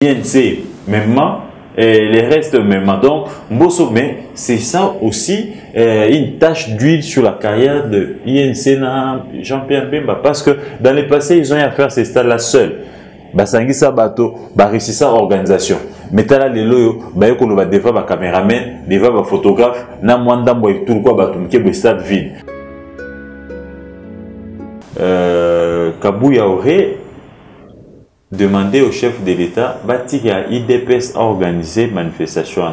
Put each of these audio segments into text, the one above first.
INC, même et les restes même. Donc, Mbosso, mais c'est ça aussi une tache d'huile sur la carrière de INC Jean-Pierre Bemba. Parce que dans le passé, ils ont eu à faire ces stades-là seuls. Basangisa bateau, réussir organisation. Mais là, les loyaux, des fois, des caméraman, des fois, des photographes, na mwanda mboy tout quoi, batumke, stade vide. Kabouya aurait demandé au chef de l'État qu'il y a IDPS à organiser manifestation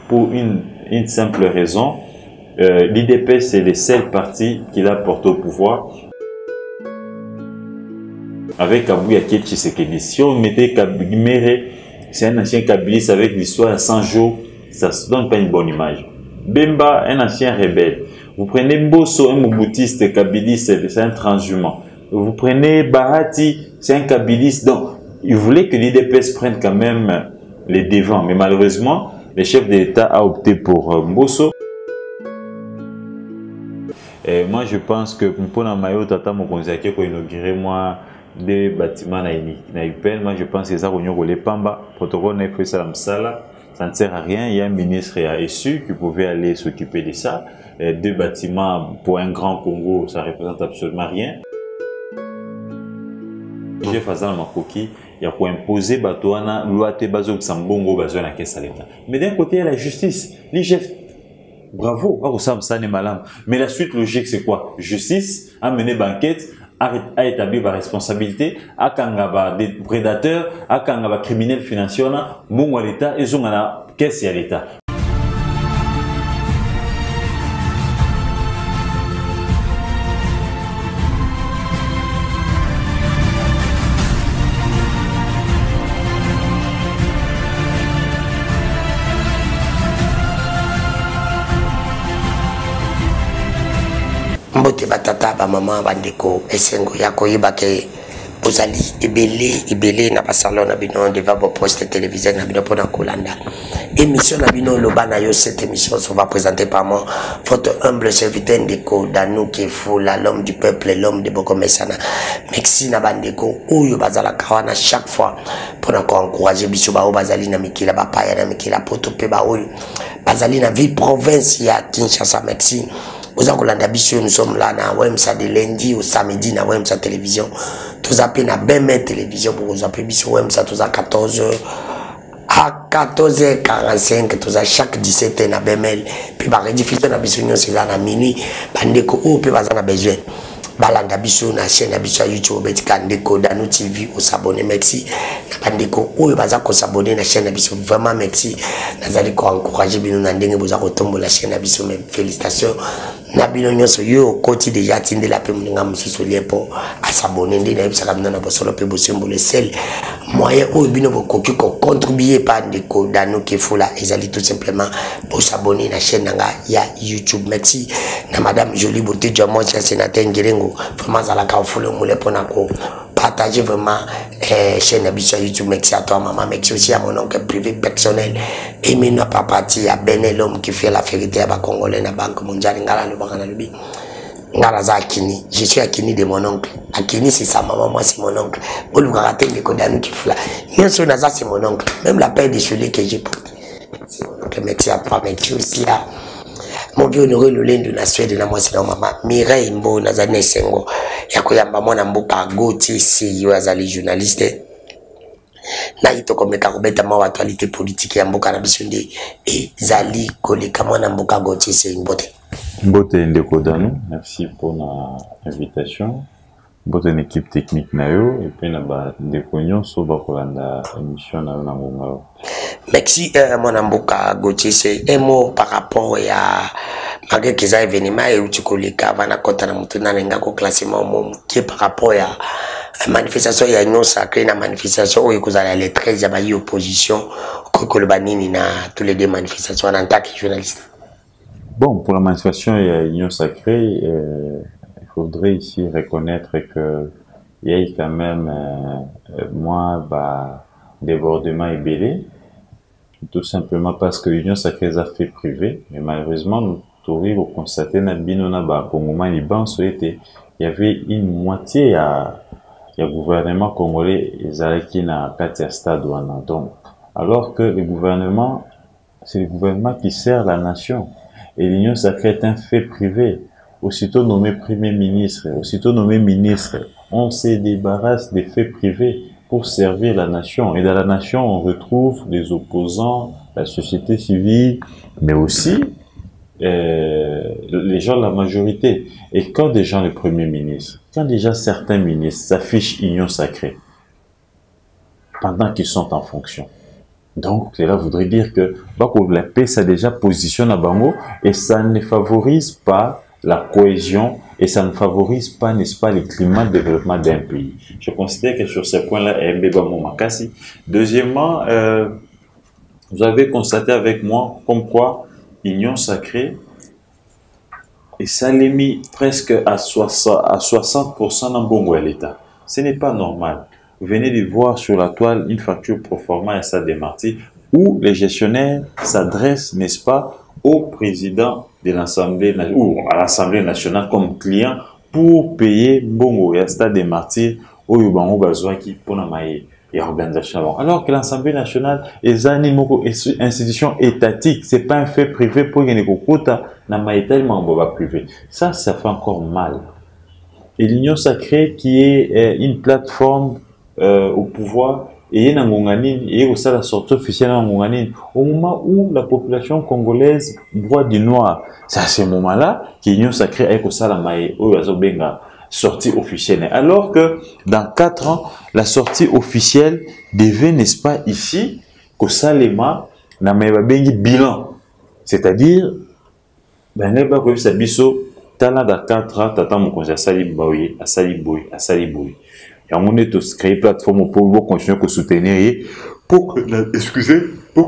pour une simple raison. L'IDPS c'est le seul parti qu'il a porté au pouvoir. Avec Kabouya Tshisekedi, si on mettait Kabimere, c'est un ancien kabiliste avec l'histoire à 100 jours, ça ne donne pas une bonne image. Bemba, un ancien rebelle. Vous prenez Mbosso, un moboutiste kabiliste, c'est un transhumant. Vous prenez Bahati, c'est un kabiliste. Donc, il voulait que l'IDPS prenne quand même les devants. Mais malheureusement, le chef de l'État a opté pour Mbosso. Et moi, je pense que pour la maillot, Tata Mokonzaki, pour inaugurer moi des bâtiments na UPN, moi je pense que ça les Pamba, protocole n'a fait ça ça ne sert à rien. Il y a un ministre à SU qui pouvait aller s'occuper de ça. Deux bâtiments pour un grand Congo, ça représente absolument rien. J'ai fait ma coquille, il y a pour imposer Batouana, Loate Bazo Sambongo Bazo na caisse à l'État. Mais d'un côté, il y a la justice. Les chefs, bravo, ça n'est malin. Mais la suite logique, c'est quoi? Justice, a mené banquette, a établi la responsabilité, a kangaba des prédateurs, a kangaba criminels financiers, bon à l'État, et ont la caisse à l'État. Mbote batata ba maman bandeko esengo ya koyeba ke bozali ebele na basalon na bino devant vos postes télévisés na bino pona kolanda émission na bino loba na yo. Cette émission sera présentée par moi, votre humble serviteur Ndeko Danou Kefula, l'homme du peuple, l'homme de Bokomesana. Merci na bandeko oyo bazala kawana chaque fois pour encourager biso ba bazali na mikila ba paya na mikila poto pe ba oyo bazali na vie province ya Kinshasa. Merci. Nous sommes là na Wemsa de lundi au samedi na Wemsa télévision. Tous appelés na BME télévision pour vous appeler biso Wemsa tous à 14h à 14h45 tous à chaque 17h na BML puis par rediffusion na biso c'est là na minuit bandeko ou pe bazana besoin balanda biso na chaîne na biso YouTube betika Ndeko Danou TV au s'abonner. Merci na bandeko ou baza ko s'abonner na chaîne na biso vraiment merci nazali ko encourager bino na ndenge boza ko tombola la chaîne na biso. Même félicitations na bino nyonso yo koti déjà tinde la pe mninga mususu liepo à s'abonner ndi na bisaka bino na bosolo pe bosembo le sel moyen ou bino bokoki ko contribuer par Ndeko Danou Kefula ezali tout simplement pour s'abonner na chaîne nga ya YouTube. Merci na madame Jolie Beauté Diamant sénateur Ngerengo vraiment zala ka folo mule pona ko partager vraiment chaîne habituelle YouTube. Merci à toi maman, merci aussi à mon oncle privé personnel et mina papati à Bené, l'homme qui fait la vérité à Congolais na banque mondiale ngala le bangana lubi ngala za Akini. Je suis Akini de mon oncle. Akini c'est sa maman, moi c'est mon oncle. Olu karaté Ndeko Danou Kefula. Nyenso naza c'est mon oncle. Même la paire de cheveux que j'ai porté. C'est mon oncle. Merci à toi, merci aussi à mon vieux honoré Lolendo na Suède na moi c'est maman Mireille Mbo nazane sengo ya koyamba mwana mboka Gauthier CEO azali journaliste na itoko meka kobeta ma actualité politique ya mboka na biso nde ezali koleka mwana mboka Gauthier c'est mbote Ndeko Danou, merci pour l'invitation. Mbote une équipe technique na yo et puis na ba Ndeko nyonso ba kolanda émission na na ngonga. Merci mon amboka Gauthier, c'est un mot par rapport à malgré que ça événement et où tu colles avant kota na mutu na lenga ko classement qui par rapport à manifestation ya non sacré na manifestation où ikozala les 13 ya ba opposition ko le banini na tous les deux manifestations en tant que journaliste. Bon, pour la manifestation il y a union sacrée, il faudrait ici reconnaître que il y a quand même moi débordement et belé. Tout simplement parce que l'Union sacrée a fait privé, mais malheureusement, nous pouvons constater que il y avait une moitié il y a gouvernement congolais qui n'a pas de stade. Donc, alors que le gouvernement, c'est le gouvernement qui sert la nation. Et l'Union sacrée est un fait privé. Aussitôt nommé Premier ministre, aussitôt nommé ministre, on se débarrasse des faits privés pour servir la nation. Et dans la nation, on retrouve les opposants, la société civile, mais aussi les gens de la majorité. Et quand déjà le Premier ministre, quand déjà certains ministres s'affichent Union sacrée, pendant qu'ils sont en fonction, donc, cela voudrait dire que la paix, ça déjà positionne à Bango et ça ne favorise pas la cohésion et ça ne favorise pas, n'est-ce pas, le climat de développement d'un pays. Je considère que sur ces points-là, Makassi. Deuxièmement, vous avez constaté avec moi comme quoi Union sacrée, et ça l'est mis presque à 60% dans Bongo à l'État. Ce n'est pas normal. Vous venez de voir sur la toile une facture proforma et ça démarti où les gestionnaires s'adressent, n'est-ce pas, au président de l'Assemblée ou à l'Assemblée nationale comme client pour payer Bongo et ça démarti au Yubango Bazouaki pour la maille et organisation. Alors que l'Assemblée nationale est une institution étatique, c'est pas un fait privé pour gagner kokota na maille tellement privé. Ça fait encore mal. Et l'Union sacrée qui est une plateforme au pouvoir et il y a la sortie officielle au moment où la population congolaise boit du noir. C'est à ce moment-là que l'Union sacrée a la sortie officielle. Alors que dans 4 ans, la sortie officielle devait, n'est-ce pas, ici, que Salema n'a pas bilan. C'est-à-dire, ben, il y a biso, tala da 4 ans, tata mon conseil, asali boy. Et on est tous créé plateforme pour continuer à soutenir pour que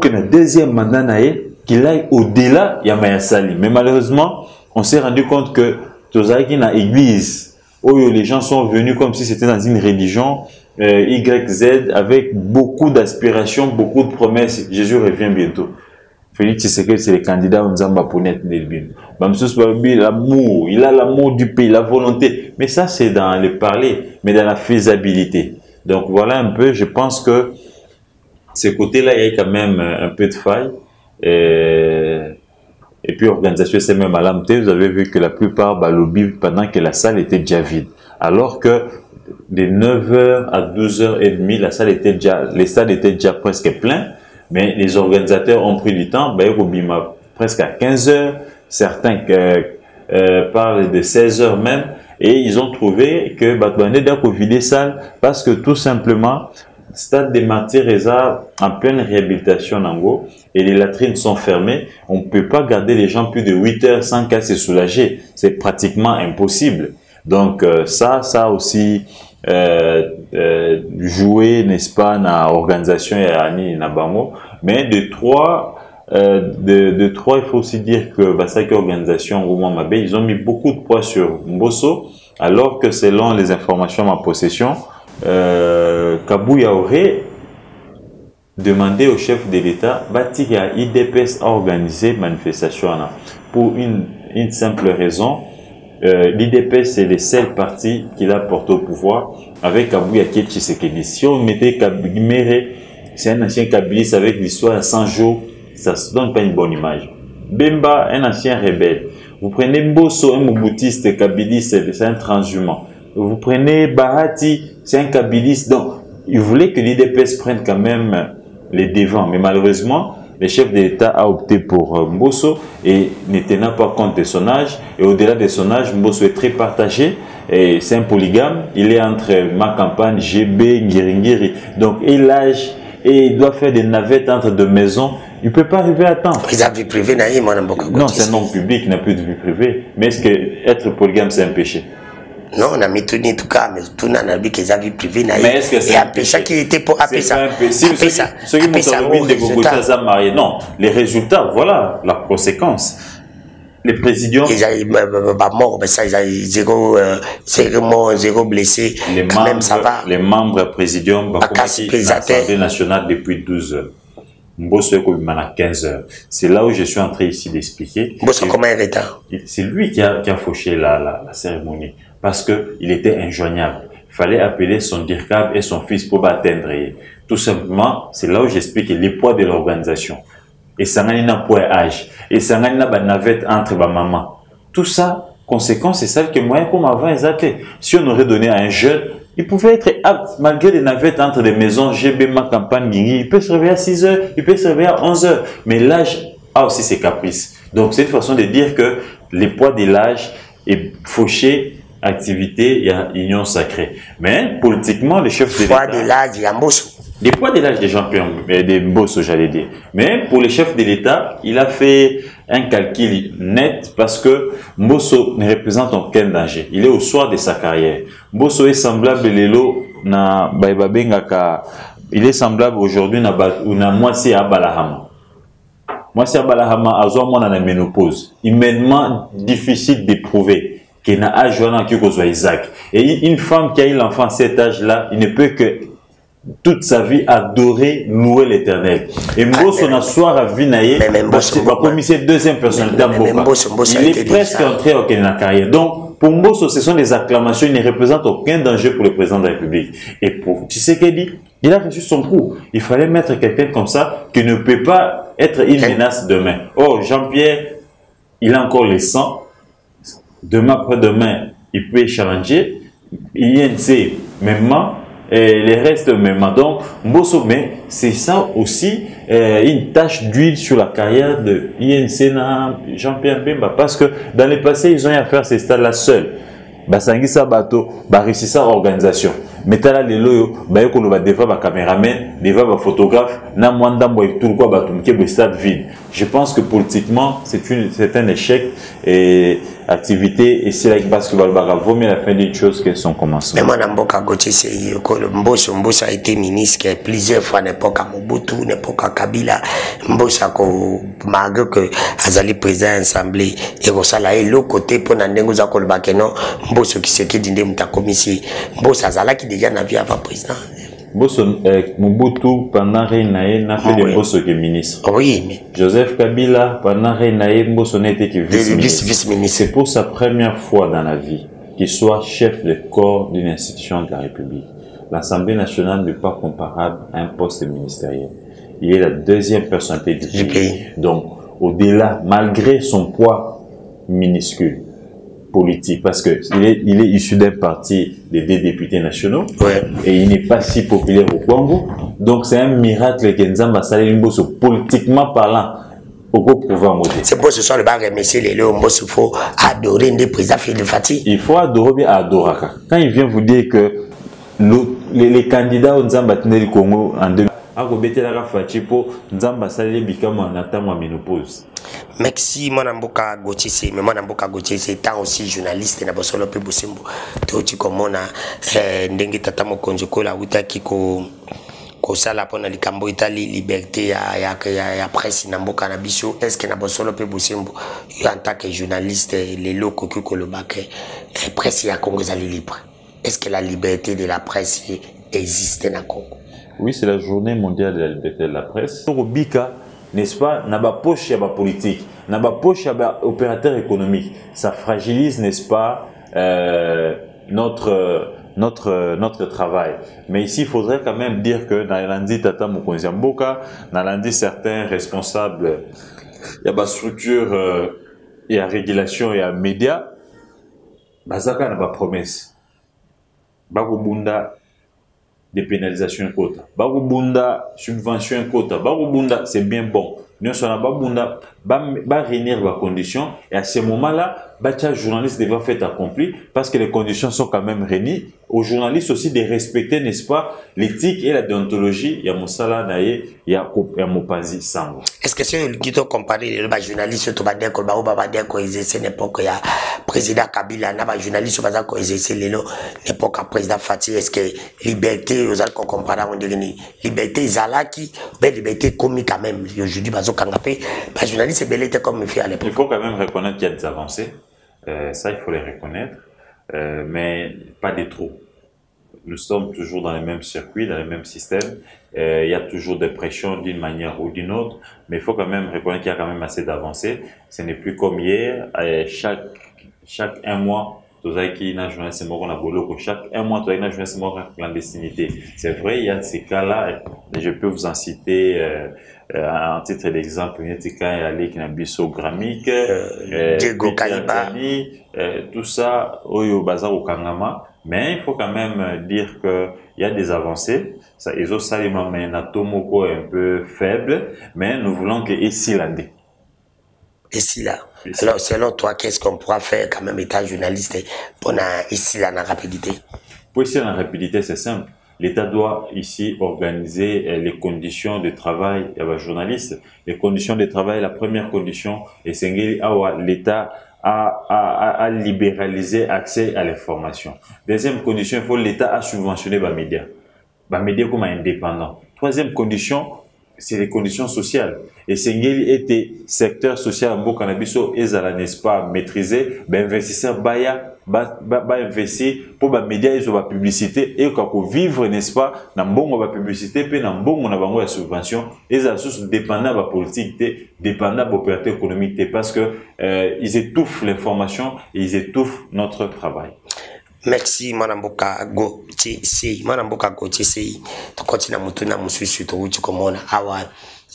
le deuxième mandat qu'il aille au-delà de Mayasali. Mais malheureusement, on s'est rendu compte que Tozaki na église où les gens sont venus comme si c'était dans une religion YZ avec beaucoup d'aspirations, beaucoup de promesses. Jésus revient bientôt. Félix Tshisekedi, c'est le candidat au Nzamba pour net Nelbin. L'amour, il a l'amour du pays, la volonté. Mais ça, c'est dans le parler, mais dans la faisabilité. Donc voilà un peu, je pense que ce côté-là, il y a quand même un peu de faille. Et puis, organisation, c'est même à l'AMT, vous avez vu que la plupart, lobby pendant que la salle était déjà vide. Alors que de 9h à 12h30, la salle était déjà, les stades étaient déjà presque pleins. Mais les organisateurs ont pris du temps, presque à 15h, certains parlent de 16h même, et ils ont trouvé que Batouane d'accord vider salle parce que tout simplement, stade des Martyrs en pleine réhabilitation Nango, et les latrines sont fermées, on ne peut pas garder les gens plus de 8 heures sans qu'à se soulager, c'est pratiquement impossible. Donc ça aussi, jouer, n'est-ce pas, na organisation et na bango, mais de trois, il faut aussi dire que Basaki organisation au Mabé, ils ont mis beaucoup de poids sur Mbosso, alors que selon les informations en ma possession, Kabouya aurait demandé au chef de l'État à IDPS à organiser manifestation pour une simple raison. L'IDPS, c'est le seul parti qui l'a porté au pouvoir avec Kabouya Tshisekedi. Si on mettait Kabimere, c'est un ancien kabiliste avec l'histoire à 100 jours, ça ne donne pas une bonne image. Bemba, un ancien rebelle. Vous prenez Mbosso, un moboutiste kabiliste, c'est un transhumant. Vous prenez Bahati, c'est un kabiliste. Donc, il voulait que l'IDPS prenne quand même les devants. Mais malheureusement, le chef de l'État a opté pour Mbosso et ne tenant pas compte de son âge. Et au-delà de son âge, Mbosso est très partagé. Et c'est un polygame. Il est entre ma campagne, GB, Ngiringiri. Donc, et l'âge, et il doit faire des navettes entre deux maisons. Il ne peut pas arriver à temps. Ils ont vie privée, non, c'est un homme public, il n'a plus de vie privée. Mais est-ce que être polygame, c'est un péché? Non, on a mis tout en tout cas, mais tout n'a pas qu'ils ont vie privée. Mais est-ce que c'est un péché qui était pour appeler ça? Ceux qui m'ont de marié, non. Les résultats, voilà la conséquence. Les présidents. Ils ont mort, mais ça, ils ont zéro blessé. Quand même, ça va. Les membres présidium, l'Assemblée nationale depuis 12 heures. Mbosso à 15 heures. C'est là où je suis en train ici d'expliquer. Mbosso comment il est? C'est lui qui a fauché la cérémonie parce que il était injoignable. fallait appeler son DIRCAB et son fils pour atteindre. Tout simplement, c'est là où j'explique les poids de l'organisation. Et ça n'a pas poids âge. Et ça n'a pas navette entre ma maman. Tout ça, conséquence, c'est celle que moi, comme avant, ils étaient. Si on aurait donné à un jeune, il pouvait être apte, malgré les navettes entre des maisons, GB, ma campagne, Guigui, il peut se réveiller à 6 heures, il peut se réveiller à 11 heures. Mais l'âge a aussi ses caprices. Donc, c'est une façon de dire que les poids de l'âge est fauché, activité, il y a union sacrée. Mais, politiquement, les chefs de l'État... Poids de l'âge, il y a Mbosso. Les poids de l'âge des gens, des Mbosso, j'allais dire. Mais, pour les chefs de l'État, il a fait un calcul net parce que Mbosso ne représente aucun danger. Il est au soir de sa carrière. Mbosso est semblable Lelo na Baibabengaka. Il est semblable aujourd'hui na Mwasi Abalahama. Mwasi Abalahama a besoin de la ménopause. Humainement difficile d'éprouver qu'il n'a âge qui Isaac. Et une femme qui a eu l'enfant à cet âge-là, il ne peut que toute sa vie adorer, louer l'éternel. Et Mbosso n'a soir à Vinaye, comme c'est deuxième personnalité d'Amboka. Il est presque entré dans la carrière. Donc, pour Mbosso, ce sont des acclamations, il ne représente aucun danger pour le président de la République. Et pour Tshisekedi, il a reçu son coup. Il fallait mettre quelqu'un comme ça qui ne peut pas être une menace demain. Oh, Jean-Pierre, il a encore les 100. Demain, après-demain, il peut challenger. INC, même et les restes même. Donc, Mbosso, mais c'est ça aussi une tache d'huile sur la carrière de INC Jean-Pierre Bemba. Parce que dans le passé, ils ont eu à faire ces stades-là seuls. Basangisa bateau, réussir organisation. Mais là, les loyaux, qu'on va devant ma caméraman, devant ma photographe, n'a moins d'amboy tout quoi batumke le stade vide. Je pense que politiquement, c'est un échec et activité et c'est là que basketball vaut mieux la fin d'une chose que son commencement. Mais moi, Namboka Gauthier, c'est que Mbosso a été ministre plusieurs fois n'importe à Mobutu, n'importe à Kabila. Mbosso malgré que Azali président de l'Assemblée et Rosala et l'autre côté pour Nandengoza Kolbakeno, Mbosso qui s'est dit Mta commissaire. Mbosso Azala qui déjà n'a vu avant président. Mobutu, pendant Reinae, n'a fait de Mbosso que ministre. Oui, mais. Joseph Kabila, pendant Reinae, Mbosso n'était que vice-ministre. C'est pour sa première fois dans la vie qu'il soit chef de corps d'une institution de la République. L'Assemblée nationale n'est pas comparable à un poste ministériel. Il est la deuxième personnalité du pays. Donc, au-delà, malgré son poids minuscule, politique, parce que il est issu d'un parti des députés nationaux, et il n'est pas si populaire au Congo. Donc c'est un miracle que Nzamba Saleh Mbosso, politiquement parlant, au pouvoir moderne. C'est pour ce soir le bar remercier les Léo Mbosso, il faut adorer des présidents Félix Fati. Il faut adorer bien Adoraka. Quand il vient vous dire que les candidats au Nzamba Tineli Congo en 2000, merci mon amboka Gauthier, mais mon amboka Gauthier c'est tant aussi journaliste na bosolo pe bosembo toti komona ndenge tata mokonzi ko la utaki ko sala pona likambo itali liberté ya presse na mboka na biso. Est-ce que na bosolo pe bosembo en tant que journaliste les locaux ko le baké presse ya Congo zali libre? Est-ce que la liberté de la presse existe na Congo? Oui, c'est la journée mondiale de la liberté de la presse. Bika, n'est-ce pas, n'a pas poche à la politique, n'a pas poche à l'opérateur économique. Ça fragilise, n'est-ce pas, notre travail. Mais ici, il faudrait quand même dire que dans l'Andi Tata Mokonzi Mboka, dans l'Andi certains responsables, il y a la structure, il y a régulation, il y a médias, Bazaka n'a pas promesse. Bagobunda, des pénalisations quota. Bagobunda, subvention quota. Bagobunda, c'est bien bon. Nous sommes Bagobunda, va réunir les conditions. Et à ce moment-là, le journaliste devra faire accompli parce que les conditions sont quand même réunies. Aux journalistes aussi de respecter, n'est-ce pas, l'éthique et la déontologie. Il y a Moussala Naye, il y a Mopazi Sango. Est-ce que si on compare les journalistes, tu vas dire que c'est n'importe quoi. Président Kabila, n'a journaliste, tu vas dire que c'est n'importe quoi. Président Fatih, est-ce que liberté, vous allez comparer, on dit liberté, Zalaki, liberté comique quand même. Aujourd'hui, les journalistes, c'est belle comme il fait à l'époque. Il faut quand même reconnaître qu'il y a des avancées. Ça, il faut les reconnaître. Mais pas de trop. Nous sommes toujours dans les mêmes circuits, dans les mêmes systèmes. Il y a toujours des pressions d'une manière ou d'une autre, mais il faut quand même reconnaître qu'il y a quand même assez d'avancées. Ce n'est plus comme hier. Chaque un mois, Tozaki na journaliste moko na boloko chaque un mois Tozaki na journaliste moko na clandestinité. C'est vrai, il y a ces cas-là. Je peux vous en citer en titre d'exemple. Il y a des cas Alek Nabiso Gramique, Diego Kaliba, tout ça Oyo Bazar au Kangama. Mais il faut quand même dire que il y a des avancées. Ça, ils ont ça les mais Natomoko un peu faible, mais nous voulons que ici l'année. Et si là, alors selon toi, qu'est-ce qu'on pourra faire quand même étant journaliste pour ici là la rapidité? Pour ici la rapidité, c'est simple. L'État doit ici organiser les conditions de travail des journalistes. Les conditions de travail, la première condition, et c'est l'État a libéralisé accès à l'information. Deuxième condition, il faut l'État a subventionné les médias. Les médias comme indépendants. Troisième condition, c'est les conditions sociales. Et Sengeli était secteur social en Bokanabiso et Zala, n'est-ce pas, maîtrisé, ben investisseur Baya, investir pour les médias, ils ont la publicité et quand pour vivre, n'est-ce pas, dans bon la publicité, puis dans bon on a la subvention, et ça sont dépendant de la politique, dépendant de l'opérateur économique, parce que ils étouffent l'information et ils étouffent notre travail. Merci Manamboka Go TC Manamboka Go TC to continue mutuna mususu to uchi komona awa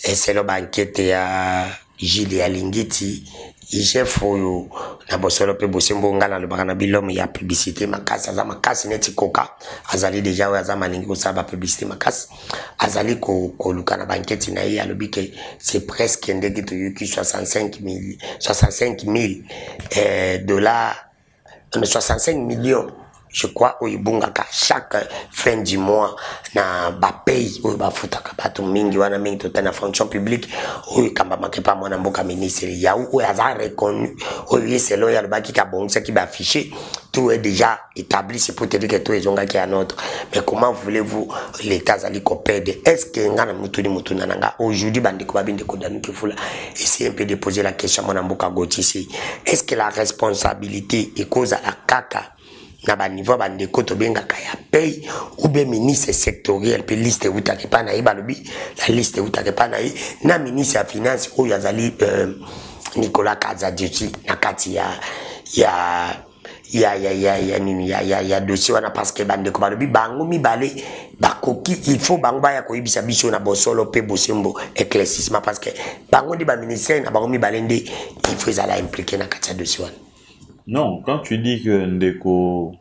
eselo banquete ya Gilles Alingiti chef oyo na bosolo pe bosembo ngala lo bakana bilomo ya publicité makasi za makasi neti koka azali deja wa za malingi ko saba publicité makasi azali ko luka na banquete na ya lobike c'est presque ndeki to yuki 65 000 dollars 65 millions je crois au Ibungaka chaque fin du mois na ba pays au ba futaka batu mingi wana mingi tota na fonction publique au kamba makepa mwana mboka ministre ya ou azar reconnu au c'est loyal ba ki ka bonsa ki ba affiché tout est déjà établi c'est pour te dire que tout est zonga qui est notre mais comment voulez-vous l'état zali ko perdre est-ce que ngana mutu nanga aujourd'hui bandi ko babinde ko danu ke fula essayer un peu de poser la question mwana mboka gotisi est-ce que la responsabilité est cause à la kaka na ba niveau ba ndeko to benga kaya pay ou be ministre sectoriel pe liste utake pa na iba lobi la liste utake pa na na ministre ya finance o yazali Nicolas Kazadjoti na kati ya dossier wana parce que ba ndeko ba lobi bango mibale bakoki il faut bango ba ya ko ibisa biso na bosolo pe bosembo éclaircissement parce que bango di ba ministère na bango mibale ndi il faut ça la impliquer na kati ya dossier wana. Non, quand tu dis que Ndeko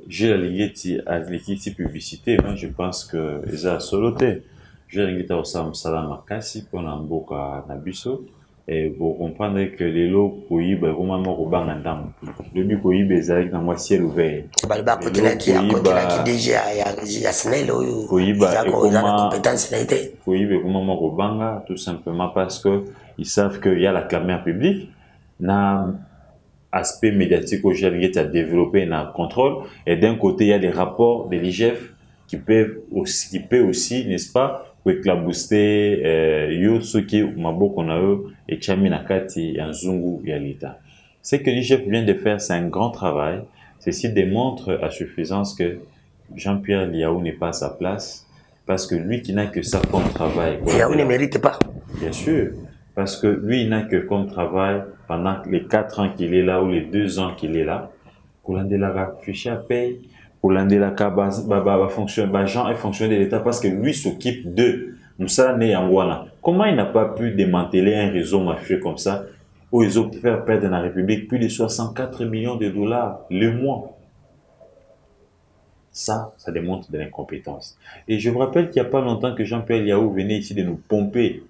j'ai la Ligeti à l'équipe publicité, moi je pense que ça a soloté. J'ai la Ligeti au Sam Salama Kassi pour Namboka Nabiso et vous comprendrez que les lots Koyiba vraiment Robang Andam. Le but Koyiba est avec un ciel ouvert. Balba Kotina qui déjà ya Snell Koyiba compétence Koyiba comment Robanga tout simplement parce que ils savent qu'il y a la caméra publique. Na aspect médiatique au GLG à développer un contrôle et d'un côté il y a des rapports de l'IGF qui peuvent aussi n'est-ce pas éclabouster yo ceux qui maboko na eux et chami nakati en zungu ya l'État. Ce que l'IGF vient de faire c'est un grand travail. Ceci démontre à suffisance que Jean-Pierre Liaou n'est pas à sa place parce que lui qui n'a que ça comme travail. Liaou ne mérite pas. Bien sûr. Parce que lui, il n'a que comme travail, pendant les 4 ans qu'il est là, ou les 2 ans qu'il est là, Koulandela fiché à paye, Koulandela va fonctionner, Jean est fonctionnaire de l'État parce que lui s'occupe de Moussa Neyangwana. Comment il n'a pas pu démanteler un réseau mafieux comme ça, où ils ont fait perdre dans la République plus de 64 millions de dollars le mois? Ça démontre de l'incompétence. Et je vous rappelle qu'il n'y a pas longtemps que Jean-Pierre Liaou venait ici de nous pomper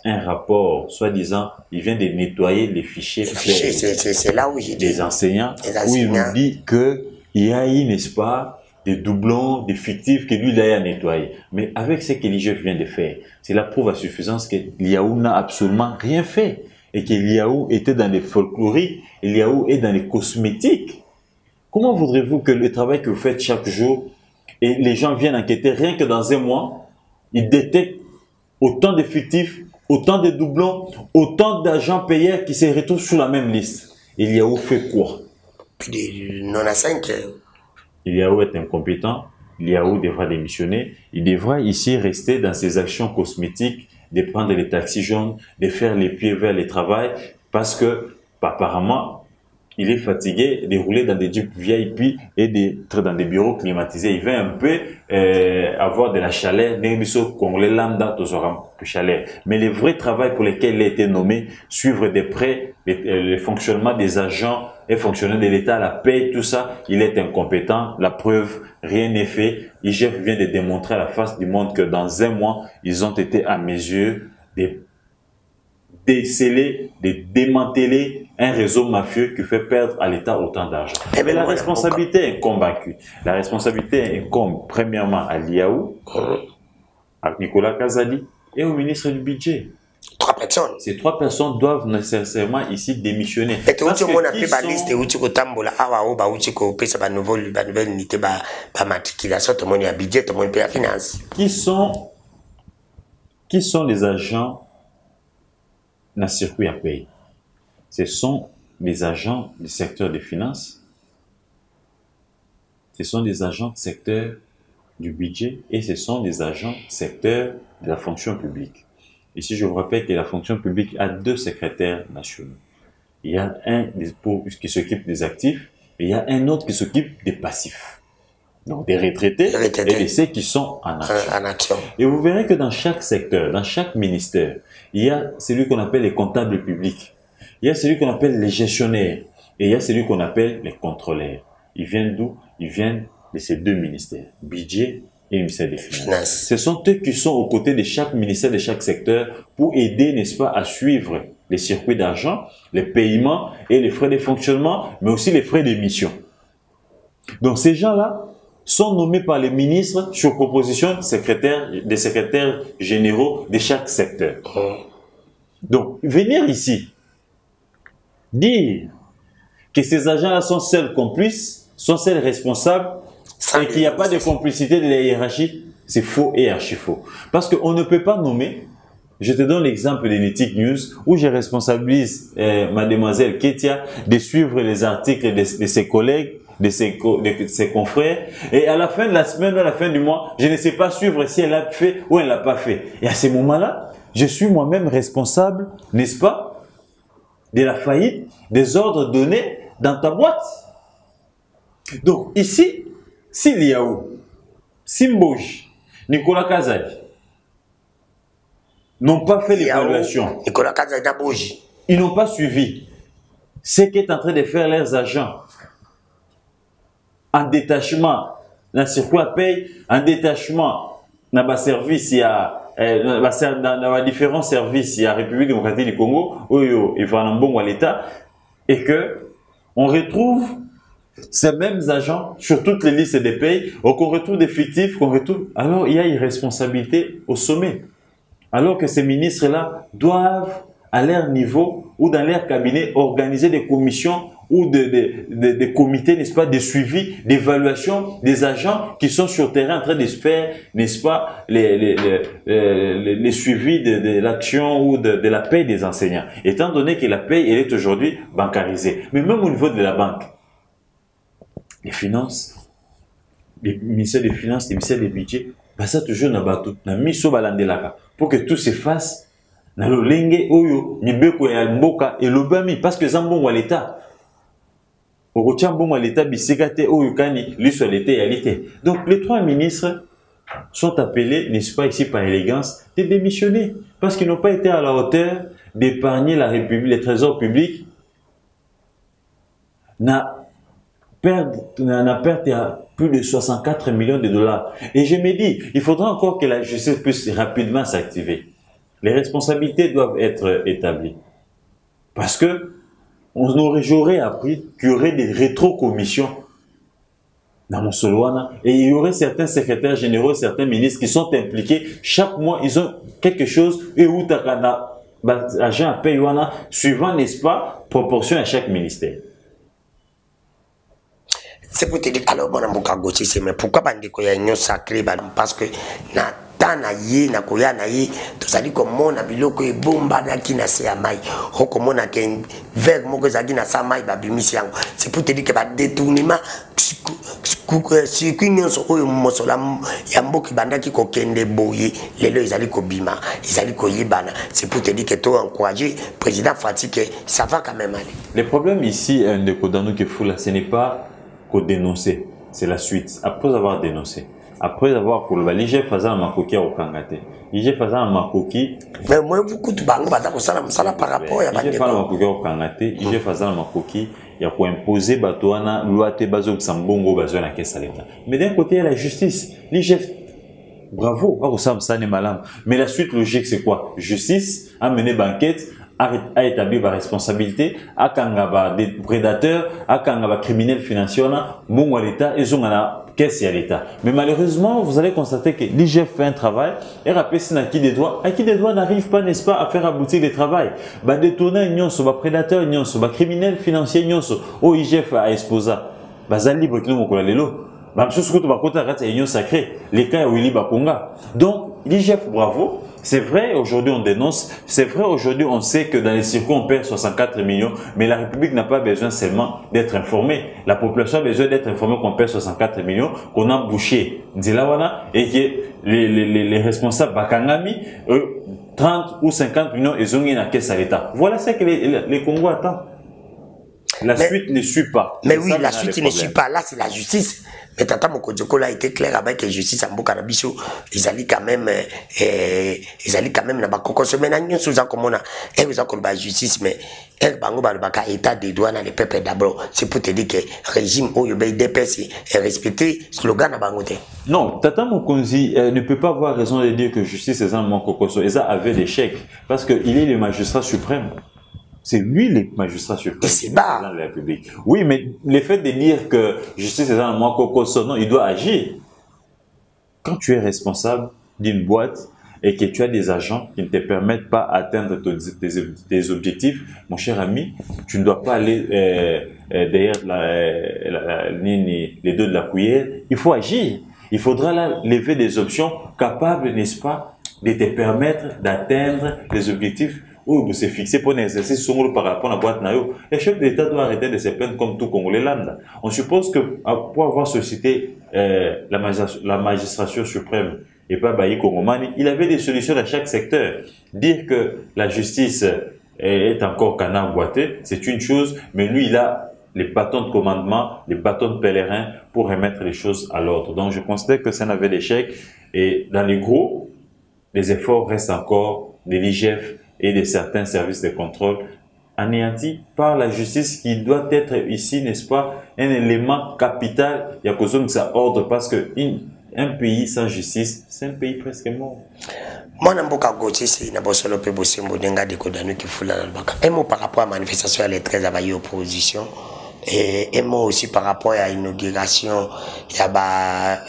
un rapport, soi-disant, il vient de nettoyer les fichiers. C'est là où j'ai des enseignants, où il nous dit qu'il y a eu, n'est-ce pas, des doublons, des fictifs que lui, il a nettoyé. Mais avec ce que l'IGF vient de faire, c'est la preuve à suffisance que Liaou n'a absolument rien fait. Et que Liaou était dans les folkloriques, et Liaou est dans les cosmétiques. Comment voudrez-vous que le travail que vous faites chaque jour, et les gens viennent enquêter, rien que dans un mois, ils détectent autant de fictifs, autant de doublons, autant d'agents payés qui se retrouvent sur la même liste. Il y a où fait quoi? Plus de 95. Il y a où est incompétent, il y a où devra démissionner. Il devra ici rester dans ses actions cosmétiques, de prendre les taxis jaunes, de faire les pieds vers le travail, parce que apparemment, il est fatigué de rouler dans des jeeps VIP et d'être dans des bureaux climatisés. Il veut un peu avoir de la chaleur. Mais le vrai travail pour lequel il a été nommé, suivre de près le fonctionnement des agents et fonctionnaires de l'État, la paix, tout ça, il est incompétent. La preuve, rien n'est fait. IGF vient de démontrer à la face du monde que dans un mois, ils ont été à mes yeux de déceler, de démanteler un réseau mafieux qui fait perdre à l'État autant d'argent. Mais la responsabilité incombe à qui? La responsabilité incombe premièrement à Liaou, à Nicolas Kazadi et au ministre du Budget. 3 personnes. Ces 3 personnes doivent nécessairement ici démissionner. Et tu on a pris la liste où tu tambola awa oba où tu peux ça ba nouvelle unité ba matriculation tout le monde a budget tout le monde paye la finance. Qui sont les agents dans le circuit à payer? Ce sont les agents du secteur des finances, ce sont des agents du secteur du budget et ce sont des agents du secteur de la fonction publique. Ici, je vous rappelle que la fonction publique a 2 secrétaires nationaux. Il y a un qui s'occupe des actifs et il y a un autre qui s'occupe des passifs. Donc des retraités et de ceux qui sont en action. Et vous verrez que dans chaque secteur, dans chaque ministère, il y a celui qu'on appelle les comptables publics, il y a celui qu'on appelle les gestionnaires et il y a celui qu'on appelle les contrôleurs. Ils viennent d'où? Ils viennent de ces 2 ministères, budget et le ministère des Finances. Ce sont eux qui sont aux côtés de chaque ministère, de chaque secteur pour aider, n'est-ce pas, à suivre les circuits d'argent, les paiements et les frais de fonctionnement, mais aussi les frais d'émission. Donc ces gens-là sont nommés par les ministres sur proposition des secrétaires généraux de chaque secteur. Donc, venir ici, dire que ces agents-là sont seuls complices, sont seuls responsables, et qu'il n'y a pas de complicité de la hiérarchie, c'est faux et archi-faux. Parce qu'on ne peut pas nommer, je te donne l'exemple de Netic News, où je responsabilise mademoiselle Ketia de suivre les articles de ses collègues, de ses confrères, et à la fin de la semaine ou à la fin du mois, je ne sais pas suivre si elle l'a fait ou elle ne l'a pas fait. Et à ce moment-là, je suis moi-même responsable, n'est-ce pas, de la faillite des ordres donnés dans ta boîte. Donc ici, si Liaou, Simboj, Nicolas Kazadi n'ont pas fait l'évaluation, Nicolas Kazadi d'Aboji, ils n'ont pas suivi ce qu'est en train de faire leurs agents en détachement dans le circuit à paye, en détachement dans le service, il y a dans différents services, il y a la République démocratique du Congo, il va en bon à l'État, et que on retrouve ces mêmes agents sur toutes les listes des pays, qu'on retrouve des fictifs, qu'on retrouve. Alors il y a une responsabilité au sommet. Alors que ces ministres-là doivent, à leur niveau ou dans leur cabinet, organiser des commissions ou des comités, n'est-ce pas, de suivi, d'évaluation des agents qui sont sur le terrain en train de se faire, n'est-ce pas, les suivis de l'action ou de la paie des enseignants. Étant donné que la paie, elle est aujourd'hui bancarisée. Mais même au niveau de la banque, les finances, les ministères des Finances, les ministères des Budgets, ça toujours na bateau, na miso balandelaka, pour que tout se fasse na lolenge oyo mibeko ya mboka et lobami parce que zambongo à l'État. Okotia mbongo à l'État bisekate oyo kani liso à l'État et l'État. Donc les 3 ministres sont appelés, n'est-ce pas ici par élégance, de démissionner parce qu'ils n'ont pas été à la hauteur d'épargner la République, les trésors publics. Na perte à plus de 64 millions de dollars. Et je me dis, il faudra encore que la justice puisse rapidement s'activer. Les responsabilités doivent être établies. Parce que j'aurais appris qu'il y aurait des rétro-commissions dans mon Solwana et il y aurait certains secrétaires généraux, certains ministres qui sont impliqués. Chaque mois, ils ont quelque chose et où agent à Paywana suivant, n'est-ce pas, proportion à chaque ministère. C'est pour te dire, alors, bon, mais pourquoi Bandeko y a une sacrée, parce que tana ye na koya na ye tozali komona biloko ebombamaki na se ya mai okomona ke verre moko ezalaki na sa mai babimisi yango c'est pour te dire que badétournement circuit nyonso oyo mosolo ya mboka ebandaki kokende boye lelo ezali kobima ezali koyebana c'est pour te dire que to encourager président Fati que ça va quand même aller. Le problème ici de Kodano Kefula, ce n'est pas qu'au dénoncer, c'est la suite. Après avoir dénoncé, après avoir pour le l'IGF faisant un makoki au Kangate, l'IGF faisant un makoki. Mais moi beaucoup de bango bata ça par rapport à l'IGF faisant un makoki au Kangate, l'IGF faisant un makoki, il y a pour imposer batoana loi te bazo ksambongo bazo na caisse à l'État. Mais d'un côté il y a la justice, l'IGF. Bravo, ça n'est malin. Mais la suite logique c'est quoi? Justice a mené banquette, a établi la responsabilité, a kangaba des prédateurs, a kangaba criminels financiers, bon à l'État, ils ont la caisse à l'État. Mais malheureusement, vous allez constater que l'IGF fait un travail et rappelle si qui des droits n'arrive pas, n'est-ce pas, à faire aboutir le travail. Bah détourner union sur prédateurs, union sur criminels financiers, union sur au IGF à exposa. Bah ça libre qui nous mokola lelo. Bah chose que tu vas côté arrête union sacrée. Les cas où il va Conga. Donc l'IGF bravo. C'est vrai, aujourd'hui on dénonce, c'est vrai, aujourd'hui on sait que dans les circuits on perd 64 millions, mais la République n'a pas besoin seulement d'être informée. La population a besoin d'être informée qu'on perd 64 millions, qu'on a bouché Ndilawana et que les responsables Bakangami, 30 ou 50 millions, ils ont mis la caisse à l'État. Voilà ce que les Congos attendent. La suite ne suit pas. Mais oui, la suite ne suit pas. Là, c'est la justice. Mais Tata Mokodjoko a été clair avec la justice à Mboka Nabiso. Ils allaient quand même, là-bas. Quand on a une chose comme on a, ils ont la justice, mais elle bango balbaka état des douanes dans les peuples d'abord. C'est pour te dire que le régime où il y a des DPS est respecté, slogan à bangote. Non, Tata Mokonzi ne peut pas avoir raison de dire que justice est un manque au Koso. Et ça avait l'échec. Parce qu'il est le magistrat suprême. C'est lui le magistrat suprême. Et c'est bas. De la République. Oui, mais le fait de dire que justice est un manque au Koso, non, il doit agir. Quand tu es responsable d'une boîte et que tu as des agents qui ne te permettent pas d'atteindre tes objectifs, mon cher ami, tu ne dois pas aller derrière les deux de la cuillère. Il faut agir. Il faudra là lever des options capables, n'est-ce pas, de te permettre d'atteindre les objectifs ou de se fixer pour un exercice par rapport à la boîte naïo. Le chef d'État doit arrêter de se plaindre comme tout Congolais lambda. On suppose que pour avoir suscité la magistrature suprême et pas Bayi Kongomani, il avait des solutions dans chaque secteur. Dire que la justice est encore canard boité, c'est une chose, mais lui, il a les bâtons de commandement, les bâtons de pèlerin pour remettre les choses à l'ordre. Donc, je considère que c'est un aveu d'échec. Et dans les gros, les efforts restent encore de l'IGF et de certains services de contrôle anéantis par la justice qui doit être ici, n'est-ce pas, un élément capital. Il y a cause de ça ordre parce que un pays sans justice, c'est un pays presque mort. Moi, je suis un mot par rapport à la manifestation à l'étranger à l'opposition. Et un mot aussi par rapport à l'inauguration, il y a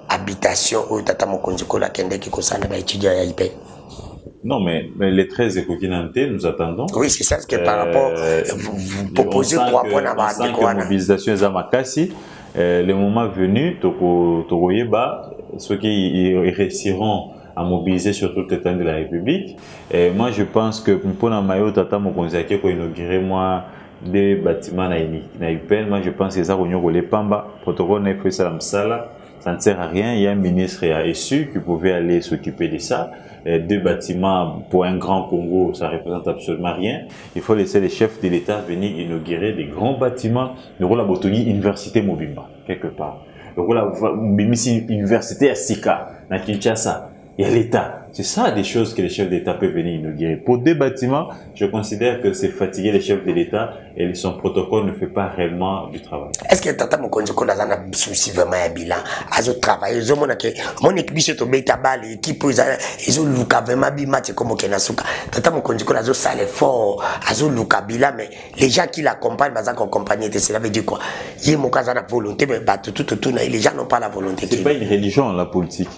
habitation où Tata Mokonjiko la Kende qui concerne les étudiants à l'IP. Non, mais les 13 écoquinantés, nous attendons. Oui, c'est ça, ce que par rapport, vous proposez 3 points à la mobilisation est à Makassi. Le moment venu, Togoyeba, ceux qui réussiront à mobiliser sur tout le temps de la République. Et moi, je pense que pour la Mayo, Tata Mokonziake, pour inaugurer, moi, des bâtiments na UPN, moi, je pense que ça, on y a Pamba, protocole n'a fait ça, ça ne sert à rien. Il y a un ministre à SU qui pouvait aller s'occuper de ça. 2 bâtiments pour un grand Congo, ça représente absolument rien. Il faut laisser les chefs de l'État venir inaugurer des grands bâtiments. Le rôle à Botoni, Université Mobimba, quelque part. Le rôle à Université à Sika, à Kinshasa. Il y a l'État. C'est ça des choses que les chefs d'État peuvent venir inaugurer. Pour 2 bâtiments, je considère que c'est fatiguer les chefs de l'État et son protocole ne fait pas réellement du travail. Est-ce que Tata Mokonjiko a un souci vraiment à bilan? À travail, mon équipe se tombe à balle, l'équipe, ils ont luka vraiment bimatch comme Kenasuka. Tata Mokonjiko a un sale fort, à luka bilan, mais les gens qui l'accompagnent, ils accompagnent, cela veut dire quoi? Il y a mon cas de volonté, mais les gens n'ont pas la volonté. C'est pas une religion, la politique.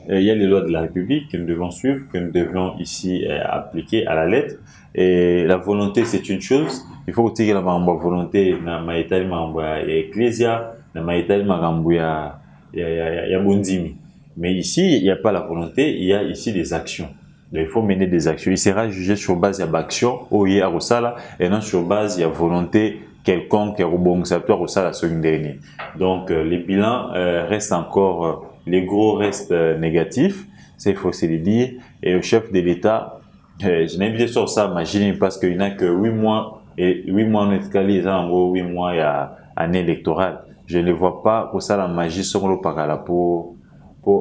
Il y a les lois de la République que nous devons suivre, que nous devons ici appliquer à la lettre. Et la volonté, c'est une chose. Il faut que la volonté, na maïtali mambouya ecclésia, na maïtali mambouya ya bondimi. Mais ici, il n'y a pas la volonté, il y a ici des actions. Donc, il faut mener des actions. Il sera jugé sur base d'action, et non sur base de volonté quelconque qui est. Donc, les bilans restent encore, les gros restent négatifs, ça il faut se le dire. Et le chef de l'État, je n'ai pas sur ça, imagine, parce qu'il n'y a que 8 mois, et 8 mois en escalier, en gros 8 mois il y a année électorale. Je ne vois pas pour ça la magie sur le Pakala pour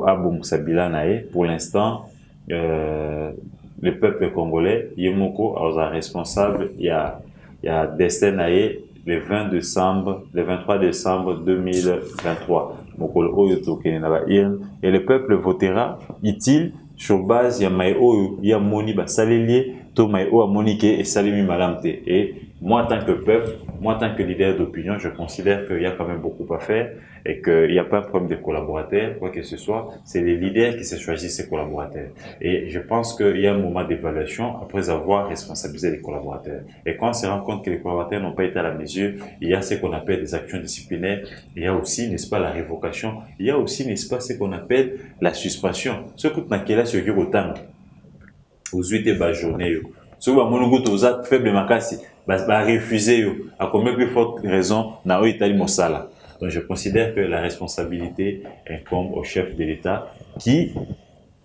Aboum Sabila Nae. Pour l'instant, le peuple congolais, Yemoko, alors responsable, il y a Destin Nae le 23 décembre 2023. Et le peuple votera, il sur base, il y a Maïo, il y a Moni, Salelier, Tomaïo, Monique et Salimi Malamte. Et moi, en tant que peuple, moi, en tant que leader d'opinion, je considère qu'il y a quand même beaucoup à faire et qu'il n'y a pas un problème de collaborateurs, quoi que ce soit. C'est les leaders qui se choisissent ces collaborateurs. Et je pense qu'il y a un moment d'évaluation après avoir responsabilisé les collaborateurs. Et quand on se rend compte que les collaborateurs n'ont pas été à la mesure, il y a ce qu'on appelle des actions disciplinaires. Il y a aussi, n'est-ce pas, la révocation. Il y a aussi, n'est-ce pas, ce qu'on appelle la suspension. Ce que tu n'as sur le temps, aux 8 de journée, ce que tu as faible makasi, refuser, à combien plus forte raison, n'a pas été mosala. Donc, je considère que la responsabilité incombe au chef de l'État qui,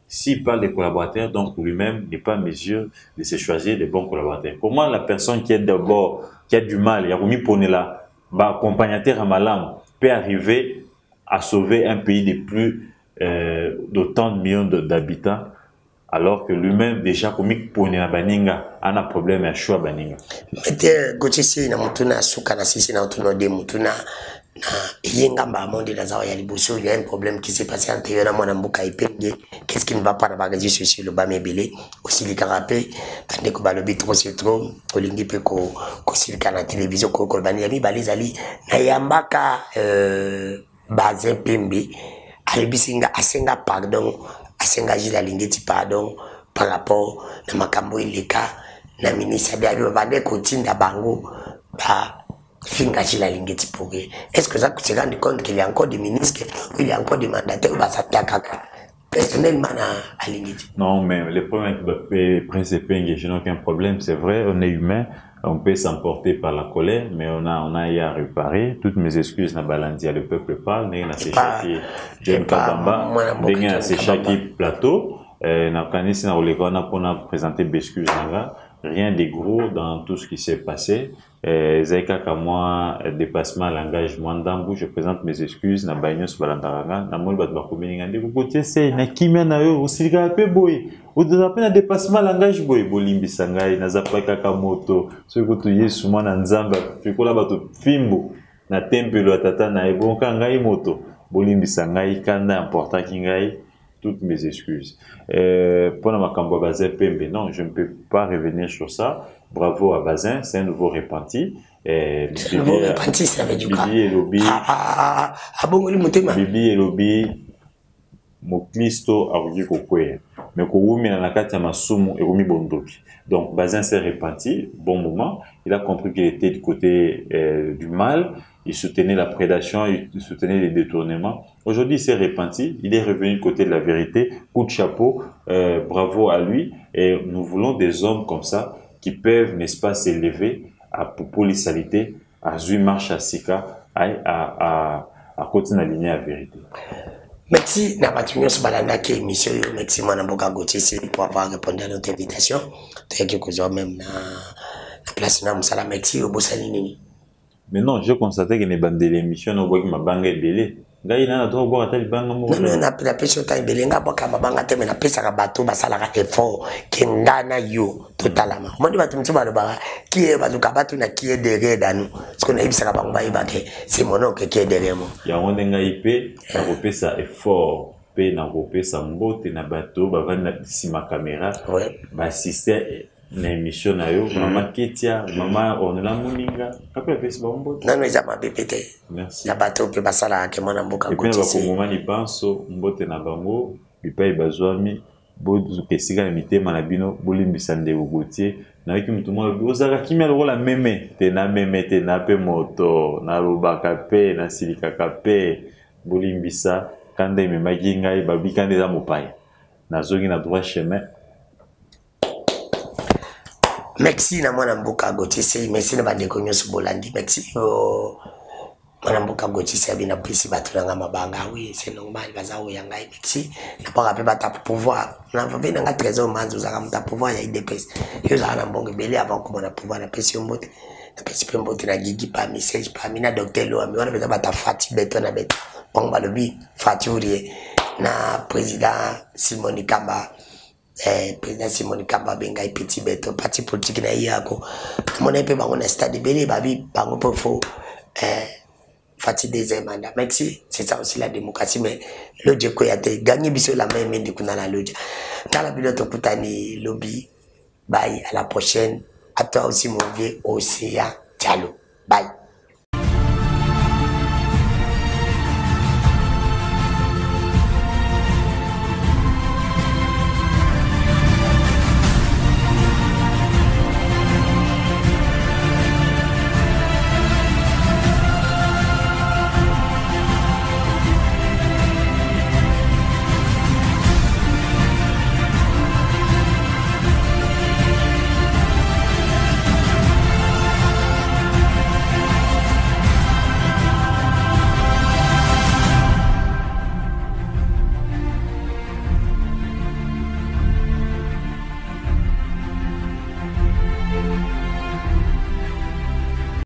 s'il parle des collaborateurs, donc pour lui-même, n'est pas en mesure de se choisir des bons collaborateurs. Comment la personne qui est d'abord, qui a du mal, il y a remis pour là, accompagnateur à malam, peut arriver à sauver un pays de plus d'autant de millions d'habitants, alors que lui-même déjà comme pour na baninga a un problème à choix baninga. Mete gochisi na mutuna suka na sisi na utuno de mutuna na yenga mba monde la zawa ya liboso, il y a un problème qui s'est passé antérieurement na mbuka ipenge. Qu'est-ce qui ne va pas na bagaji sur le bas mebele aussi les carapé ande ko balobi trop c'est trop olingi pe ko silika na télévision ko bani ya mi balizali na yambaka baze pembe alibisinga asenga pardon asenga jila lingeti pardon par rapport na makambo ileka na ministre ya bande ko tinda bango ba finga jila lingeti pourquoi est-ce que ça tu te rends compte qu'il y a encore des ministres ou il y a encore des mandataires ba s'attaquer personnellement à lingeti? Non, mais le problème avec le principe je n'ai aucun problème, c'est vrai, on est humain. On peut s'emporter par la colère, mais on a eu à réparer. Toutes mes excuses n'a balandia, le peuple parle, n'a c'est chaque John Kabamba, n'a c'est chaque plateau, n'a kanisi n'a olegona pour présenter mes excuses rien de gros dans tout ce qui s'est passé. Zaika Kamwa, dépassement langage Mwandambu, je présente mes excuses na Bagnos Balandaranga, na Mol Batba Komeningande, vous côté c'est na kimia na yo, aussi peu boy. Ou de la peine dépassement langage boy, Bolimbi Sangai, na Zapaka Kamoto, ce que tu y souvent na Nzamba, Fikola Bato Fimbo, na Tempelo Atata na Ebon Kangai Moto, Bolimbi Sangai, Kanda important Kingai. Toutes mes excuses. Pour la Makambo Bazin Pembe, non, je ne peux pas revenir sur ça. Bravo à Bazin, c'est un nouveau repenti. Nouveau repenti, ça veut dire quoi? Bibi et Lobby. Bibi et Lobby. Moklisto a rugi kokwe. Mais Kououmi na nakati ya masumu et Rumi Bondoki. Donc Bazin s'est repenti, bon moment. Il a compris qu'il était du côté du mal. Il soutenait la prédation, il soutenait les détournements. Aujourd'hui, il s'est repenti, il est revenu du côté de la vérité. Coup de chapeau, bravo à lui. Et nous voulons des hommes comme ça qui peuvent, n'est-ce pas, s'élever à polisalité, à Zui marche à Sika, à continuer à aligner la vérité. Merci, Nabatunyo Balanda qui émission, merci moi Namboka Gauthier pour avoir répondu à notre invitation. Tu as quelque chose même na place na Msala, merci au Bossani Nini. Mais non, je constatais que les bandes de l'émission n'ont pas ma banque belé. Là, il y a trop boire à telle banque. Non, non, na pêche au temps belé, n'a pas qu'à ma banque à telle, mais na pêche à bateau, basala effort, qui ngana yo, totalement. Moi, tu vas te mettre qui est bateau na qui est derrière dans nous. Ce qu'on a eu, c'est la banque baïbake, c'est mon oncle qui est derrière moi. Il y a un denga IP, na repé ça effort, pe na repé ça mbote na bateau, ba van na sima caméra, ba système. Na émission na yo mama Ketia mama onela muninga après pesi ba mbote non mais jamais bépété merci ya bato pe basala ke mona mboka côté c'est ba komoma ni banso mbote na bango bipai bazwami bozu kesika na mitema na bino bolimbisa ndeko Gauthier na wiki mutu mo ozaka kimia lokola meme te na pe moto na lobaka pe na silika pe bolimbisa Quand il me m'a dit ngai babi quand des amopai. Na zongi na droit chemin. Merci na mwana mboka Gotise, merci na bandeko nyonso bolandi, merci mwana mboka Gotise abina pesi bato na mabanga, oui c'est normal baza o yanga merci na pas rappeler bata pouvoir na va venir nga trésor manzo za kamta pouvoir ya IDPS yo za na mbongo belé avant comme na pouvoir na pesi mbote na pesi mbote na gigi pa message pa mina docteur lo ami wana beta bata fati beto na beto bon balobi faturi na président Simon Kamba. Président Simon Kamba benga petit beto parti politique na yako mon épée bango na stade belé babi bango pour faux Fati deuxième mandat merci c'est ça aussi la démocratie mais le Dieu a gagné biso la main mais kuna la loja dans la vidéo tokutani lobby bye à la prochaine à toi aussi mon vieux Océan Diallo bye.